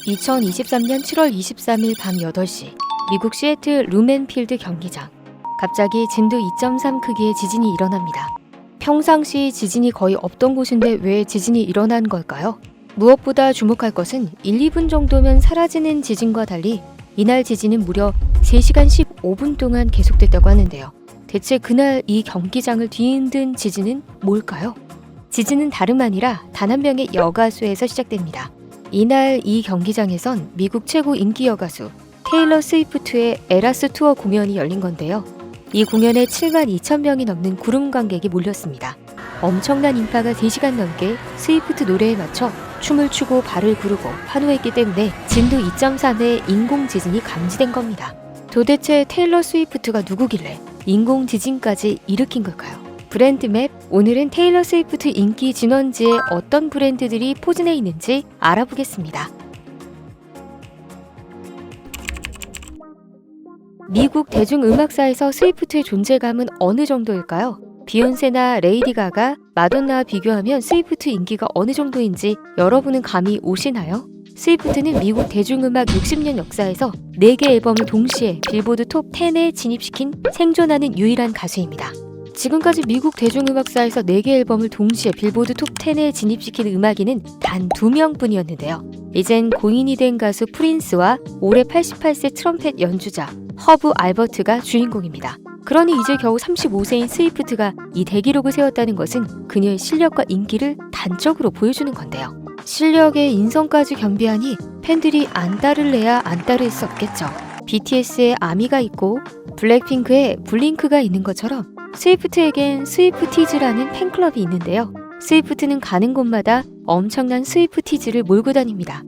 2023년 7월 23일 밤 8시 미국 시애틀 루멘필드 경기장. 갑자기 진도 2.3 크기의 지진이 일어납니다. 평상시 지진이 거의 없던 곳인데 왜 지진이 일어난 걸까요? 무엇보다 주목할 것은 1, 2분 정도면 사라지는 지진과 달리 이날 지진은 무려 3시간 15분 동안 계속됐다고 하는데요. 대체 그날 이 경기장을 뒤흔든 지진은 뭘까요? 지진은 다름 아니라 단 한 명의 여가수에서 시작됩니다. 이날 이 경기장에선 미국 최고 인기 여가수 테일러 스위프트의 에라스 투어 공연이 열린 건데요. 이 공연에 7만 2천 명이 넘는 구름 관객이 몰렸습니다. 엄청난 인파가 3시간 넘게 스위프트 노래에 맞춰 춤을 추고 발을 구르고 환호했기 때문에 진도 2.3의 인공 지진이 감지된 겁니다. 도대체 테일러 스위프트가 누구길래 인공 지진까지 일으킨 걸까요? 브랜드맵, 오늘은 테일러 스위프트 인기 진원지에 어떤 브랜드들이 포진해 있는지 알아보겠습니다. 미국 대중음악사에서 스위프트의 존재감은 어느 정도일까요? 비욘세나 레이디 가가, 마돈나와 비교하면 스위프트 인기가 어느 정도인지 여러분은 감이 오시나요? 스위프트는 미국 대중음악 60년 역사에서 4개 앨범을 동시에 빌보드 톱 10에 진입시킨 생존하는 유일한 가수입니다. 지금까지 미국 대중음악사에서 4개 앨범을 동시에 빌보드 톱 10에 진입시킨 음악인은 단 2명뿐이었는데요. 이젠 고인이 된 가수 프린스와 올해 88세 트럼펫 연주자 허브 알버트가 주인공입니다. 그러니 이제 겨우 35세인 스위프트가 이 대기록을 세웠다는 것은 그녀의 실력과 인기를 단적으로 보여주는 건데요. 실력에 인성까지 겸비하니 팬들이 안 따를래야 안 따를 수 없겠죠. BTS의 아미가 있고 블랙핑크의 블링크가 있는 것처럼 스위프트에겐 스위프티즈라는 팬클럽이 있는데요. 스위프트는 가는 곳마다 엄청난 스위프티즈를 몰고 다닙니다.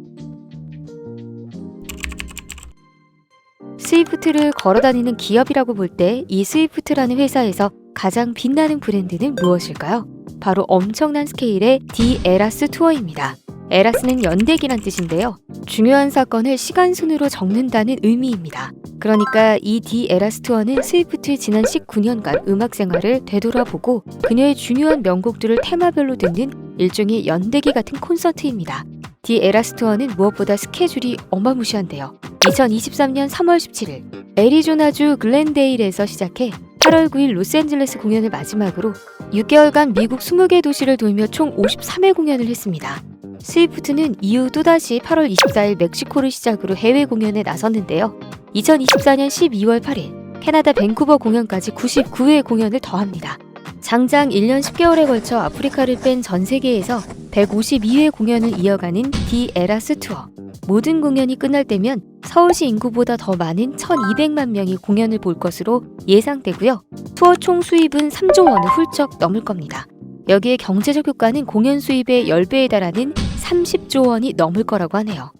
스위프트를 걸어다니는 기업이라고 볼 때 이 스위프트라는 회사에서 가장 빛나는 브랜드는 무엇일까요? 바로 엄청난 스케일의 디 에라스 투어입니다. 에라스는 연대기란 뜻인데요. 중요한 사건을 시간순으로 적는다는 의미입니다. 그러니까 이 디 에라스 투어는 스위프트의 지난 19년간 음악 생활을 되돌아보고 그녀의 중요한 명곡들을 테마별로 듣는 일종의 연대기 같은 콘서트입니다. 디 에라스 투어는 무엇보다 스케줄이 어마무시한데요. 2023년 3월 17일 애리조나주 글렌데일에서 시작해 8월 9일 로스앤젤레스 공연을 마지막으로 6개월간 미국 20개 도시를 돌며 총 53회 공연을 했습니다. 스위프트는 이후 또다시 8월 24일 멕시코를 시작으로 해외 공연에 나섰는데요. 2024년 12월 8일 캐나다 밴쿠버 공연까지 99회 공연을 더합니다. 장장 1년 10개월에 걸쳐 아프리카를 뺀 전 세계에서 152회 공연을 이어가는 디 에라스 투어. 모든 공연이 끝날 때면 서울시 인구보다 더 많은 1200만 명이 공연을 볼 것으로 예상되고요. 투어 총 수입은 3조 원을 훌쩍 넘을 겁니다. 여기에 경제적 효과는 공연 수입의 10배에 달하는 30조 원이 넘을 거라고 하네요.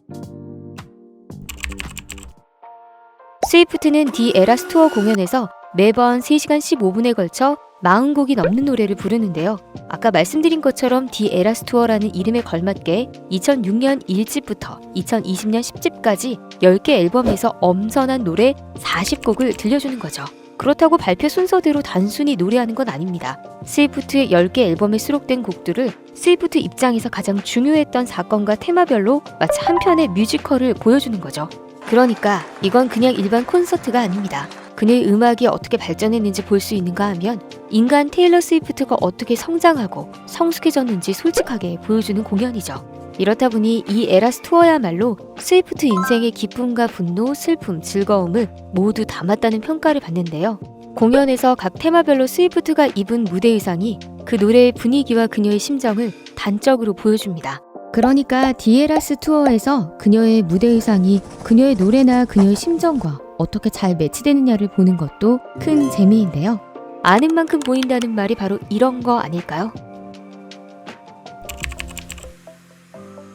스위프트는 디 에라스 투어 공연에서 매번 3시간 15분에 걸쳐 40곡이 넘는 노래를 부르는데요. 아까 말씀드린 것처럼 디 에라스 투어라는 이름에 걸맞게 2006년 1집부터 2020년 10집까지 10개 앨범에서 엄선한 노래 40곡을 들려주는 거죠. 그렇다고 발표 순서대로 단순히 노래하는 건 아닙니다. 스위프트의 10개 앨범에 수록된 곡들을 스위프트 입장에서 가장 중요했던 사건과 테마별로 마치 한 편의 뮤지컬을 보여주는 거죠. 그러니까 이건 그냥 일반 콘서트가 아닙니다. 그녀의 음악이 어떻게 발전했는지 볼 수 있는가 하면 인간 테일러 스위프트가 어떻게 성장하고 성숙해졌는지 솔직하게 보여주는 공연이죠. 이렇다 보니 이 에라스 투어야말로 스위프트 인생의 기쁨과 분노, 슬픔, 즐거움을 모두 담았다는 평가를 받는데요. 공연에서 각 테마별로 스위프트가 입은 무대 의상이 그 노래의 분위기와 그녀의 심정을 단적으로 보여줍니다. 그러니까 디 에라스 투어에서 그녀의 무대 의상이 그녀의 노래나 그녀의 심정과 어떻게 잘 매치되느냐를 보는 것도 큰 재미인데요. 아는 만큼 보인다는 말이 바로 이런 거 아닐까요?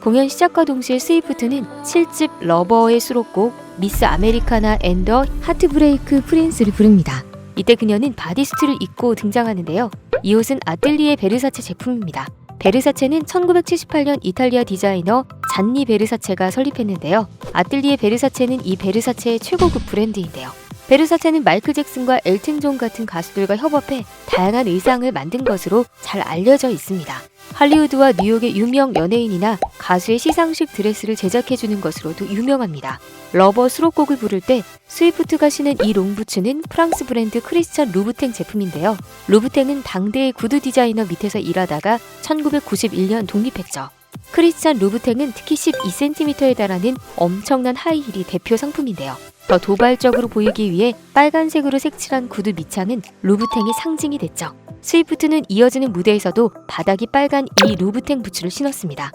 공연 시작과 동시에 스위프트는 7집 러버의 수록곡 미스 아메리카나 앤 더 하트브레이크 프린스를 부릅니다. 이때 그녀는 바디수트를 입고 등장하는데요. 이 옷은 아틀리에 베르사체 제품입니다. 베르사체는 1978년 이탈리아 디자이너 잔니 베르사체가 설립했는데요. 아틀리에 베르사체는 이 베르사체의 최고급 브랜드인데요. 베르사체는 마이클 잭슨과 엘튼 존 같은 가수들과 협업해 다양한 의상을 만든 것으로 잘 알려져 있습니다. 할리우드와 뉴욕의 유명 연예인이나 가수의 시상식 드레스를 제작해주는 것으로도 유명합니다. 러버 수록곡을 부를 때 스위프트가 신은 이 롱부츠는 프랑스 브랜드 크리스찬 루브탱 제품인데요. 루브탱은 당대의 구두 디자이너 밑에서 일하다가 1991년 독립했죠. 크리스찬 루브탱은 특히 12cm에 달하는 엄청난 하이힐이 대표 상품인데요. 더 도발적으로 보이기 위해 빨간색으로 색칠한 구두 밑창은 루브탱의 상징이 됐죠. 스위프트는 이어지는 무대에서도 바닥이 빨간 이 루브탱 부츠를 신었습니다.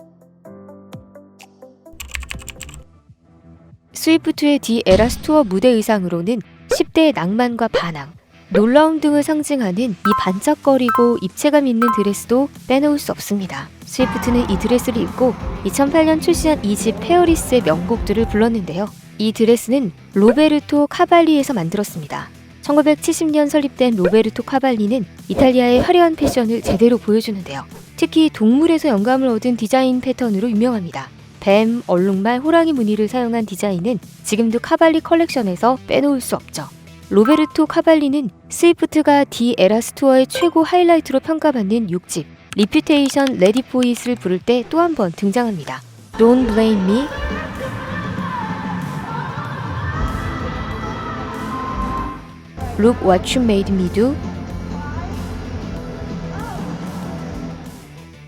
스위프트의 디 에라스 투어 무대 의상으로는 10대의 낭만과 반항, 놀라움 등을 상징하는 이 반짝거리고 입체감 있는 드레스도 빼놓을 수 없습니다. 스위프트는 이 드레스를 입고 2008년 출시한 2집 페어리스의 명곡들을 불렀는데요. 이 드레스는 로베르토 카발리에서 만들었습니다. 1970년 설립된 로베르토 카발리는 이탈리아의 화려한 패션을 제대로 보여주는데요. 특히 동물에서 영감을 얻은 디자인 패턴으로 유명합니다. 뱀, 얼룩말, 호랑이 무늬를 사용한 디자인은 지금도 카발리 컬렉션에서 빼놓을 수 없죠. 로베르토 카발리는 스위프트가 디 에라스 투어의 최고 하이라이트로 평가받는 6집 리퓨테이션 레디 포 잇을 부를 때 또 한 번 등장합니다. Don't blame me, Look what you made me do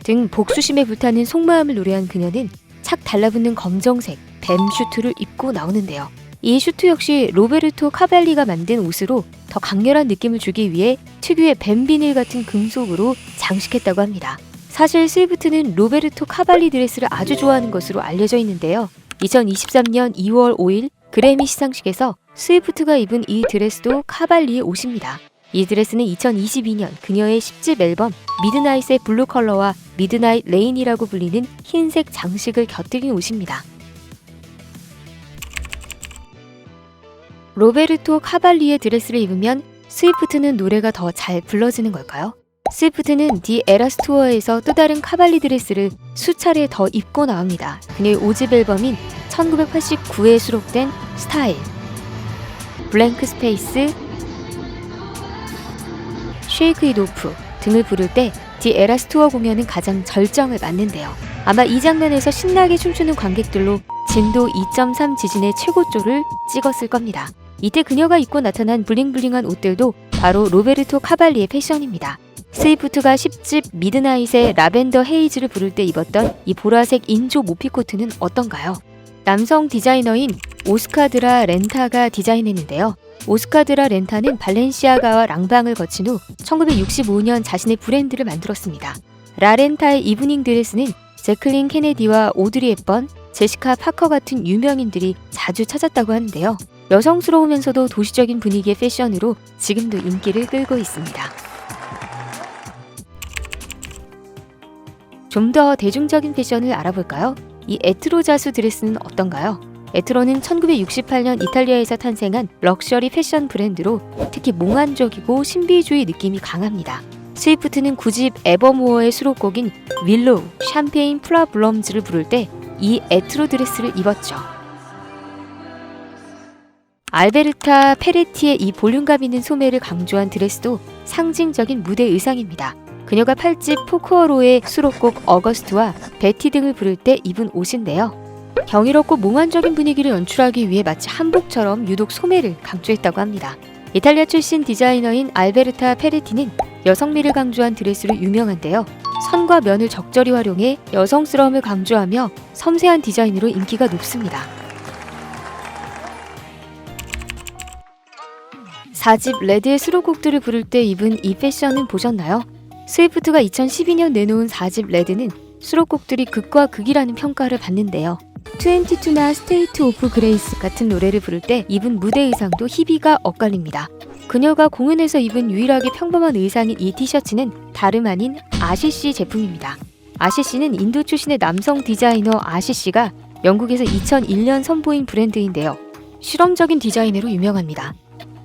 등 복수심에 불타는 속마음을 노래한 그녀는 착 달라붙는 검정색 뱀 슈트를 입고 나오는데요. 이 슈트 역시 로베르토 카발리가 만든 옷으로 더 강렬한 느낌을 주기 위해 특유의 뱀 비닐 같은 금속으로 장식했다고 합니다. 사실 스위프트는 로베르토 카발리 드레스를 아주 좋아하는 것으로 알려져 있는데요. 2023년 2월 5일 그래미 시상식에서 스위프트가 입은 이 드레스도 카발리의 옷입니다. 이 드레스는 2022년 그녀의 10집 앨범 미드나잇의 블루 컬러와 미드나잇 레인이라고 불리는 흰색 장식을 곁들인 옷입니다. 로베르토 카발리의 드레스를 입으면 스위프트는 노래가 더 잘 불러지는 걸까요? 스위프트는 디 에라스 투어에서 또 다른 카발리 드레스를 수차례 더 입고 나옵니다. 그녀의 5집 앨범인 1989에 수록된 스타일, 블랭크 스페이스, 쉐이크 잇 오프 등을 부를 때 디 에라스 투어 공연은 가장 절정을 맞는데요. 아마 이 장면에서 신나게 춤추는 관객들로 진도 2.3 지진의 최고조를 찍었을 겁니다. 이때 그녀가 입고 나타난 블링블링한 옷들도 바로 로베르토 카발리의 패션입니다. 스위프트가 10집 미드나잇의 라벤더 헤이즈를 부를 때 입었던 이 보라색 인조 모피코트는 어떤가요? 남성 디자이너인 오스카드라 렌타가 디자인했는데요. 오스카드라 렌타는 발렌시아가와 랑방을 거친 후 1965년 자신의 브랜드를 만들었습니다. 라렌타의 이브닝 드레스는 제클린 케네디와 오드리 헵번, 제시카 파커 같은 유명인들이 자주 찾았다고 하는데요. 여성스러우면서도 도시적인 분위기의 패션으로 지금도 인기를 끌고 있습니다. 좀 더 대중적인 패션을 알아볼까요? 이 에트로자수 드레스는 어떤가요? 에트로는 1968년 이탈리아에서 탄생한 럭셔리 패션 브랜드로 특히 몽환적이고 신비주의 느낌이 강합니다. 스위프트는 9집 에버모어의 수록곡인 윌로우, 샴페인 플라블럼즈를 부를 때 이 에트로 드레스를 입었죠. 알베르타 페레티의 이 볼륨감 있는 소매를 강조한 드레스도 상징적인 무대 의상입니다. 그녀가 8집 포크어로의 수록곡 어거스트와 베티 등을 부를 때 입은 옷인데요. 경이롭고 몽환적인 분위기를 연출하기 위해 마치 한복처럼 유독 소매를 강조했다고 합니다. 이탈리아 출신 디자이너인 알베르타 페레티는 여성미를 강조한 드레스로 유명한데요. 선과 면을 적절히 활용해 여성스러움을 강조하며 섬세한 디자인으로 인기가 높습니다. 4집 레드의 수록곡들을 부를 때 입은 이 패션은 보셨나요? 스위프트가 2012년 내놓은 4집 레드는 수록곡들이 극과 극이라는 평가를 받는데요. 22나 스테이트 오브 그레이스 같은 노래를 부를 때 입은 무대 의상도 희비가 엇갈립니다. 그녀가 공연에서 입은 유일하게 평범한 의상인 이 티셔츠는 다름 아닌 아시시 제품입니다. 아시시는 인도 출신의 남성 디자이너 아시시가 영국에서 2001년 선보인 브랜드인데요. 실험적인 디자이너로 유명합니다.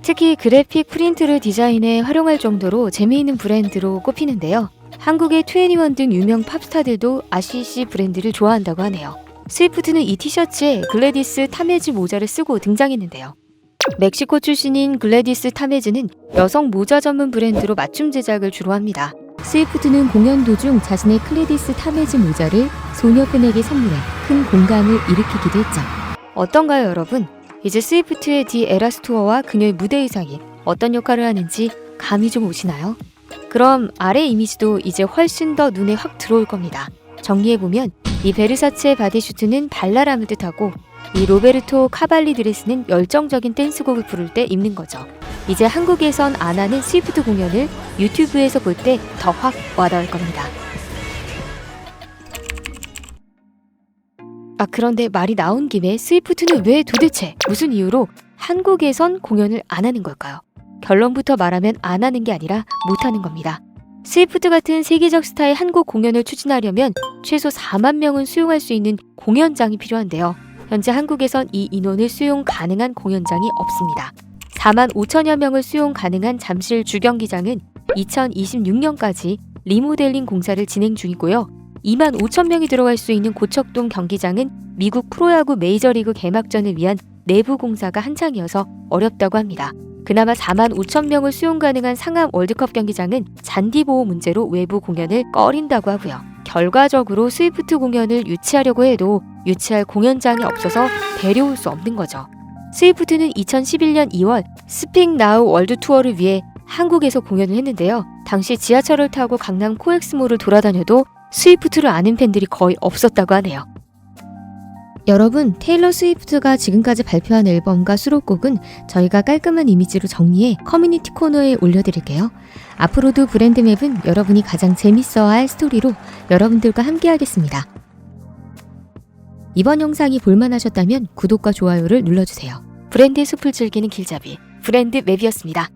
특히 그래픽 프린트를 디자인에 활용할 정도로 재미있는 브랜드로 꼽히는데요. 한국의 21 등 유명 팝스타들도 아시시 브랜드를 좋아한다고 하네요. 스위프트는 이 티셔츠에 글래디스 타메즈 모자를 쓰고 등장했는데요. 멕시코 출신인 글래디스 타메즈는 여성 모자 전문 브랜드로 맞춤 제작을 주로 합니다. 스위프트는 공연 도중 자신의 클래디스 타메즈 모자를 소녀 팬에게 선물해 큰 공감을 일으키기도 했죠. 어떤가요, 여러분? 이제 스위프트의 디 에라스 투어와 그녀의 무대 의상이 어떤 역할을 하는지 감이 좀 오시나요? 그럼 아래 이미지도 이제 훨씬 더 눈에 확 들어올 겁니다. 정리해보면 이 베르사체 바디슈트는 발랄함을 뜻하고 이 로베르토 카발리 드레스는 열정적인 댄스곡을 부를 때 입는 거죠. 이제 한국에선 안 하는 스위프트 공연을 유튜브에서 볼 때 더 확 와닿을 겁니다. 그런데 말이 나온 김에 스위프트는 왜 도대체 무슨 이유로 한국에선 공연을 안 하는 걸까요? 결론부터 말하면 안 하는 게 아니라 못 하는 겁니다. 스위프트 같은 세계적 스타의 한국 공연을 추진하려면 최소 4만 명은 수용할 수 있는 공연장이 필요한데요. 현재 한국에선 이 인원을 수용 가능한 공연장이 없습니다. 4만 5천여 명을 수용 가능한 잠실 주경기장은 2026년까지 리모델링 공사를 진행 중이고요. 2만 5천 명이 들어갈 수 있는 고척동 경기장은 미국 프로야구 메이저리그 개막전을 위한 내부 공사가 한창이어서 어렵다고 합니다. 그나마 4만 5천 명을 수용 가능한 상암 월드컵 경기장은 잔디 보호 문제로 외부 공연을 꺼린다고 하고요. 결과적으로 스위프트 공연을 유치하려고 해도 유치할 공연장이 없어서 데려올 수 없는 거죠. 스위프트는 2011년 2월 스픽 나우 월드 투어를 위해 한국에서 공연을 했는데요. 당시 지하철을 타고 강남 코엑스몰을 돌아다녀도 스위프트를 아는 팬들이 거의 없었다고 하네요. 여러분, 테일러 스위프트가 지금까지 발표한 앨범과 수록곡은 저희가 깔끔한 이미지로 정리해 커뮤니티 코너에 올려드릴게요. 앞으로도 브랜드맵은 여러분이 가장 재밌어할 스토리로 여러분들과 함께 하겠습니다. 이번 영상이 볼만하셨다면 구독과 좋아요를 눌러주세요. 브랜드의 숲을 즐기는 길잡이 브랜드맵이었습니다.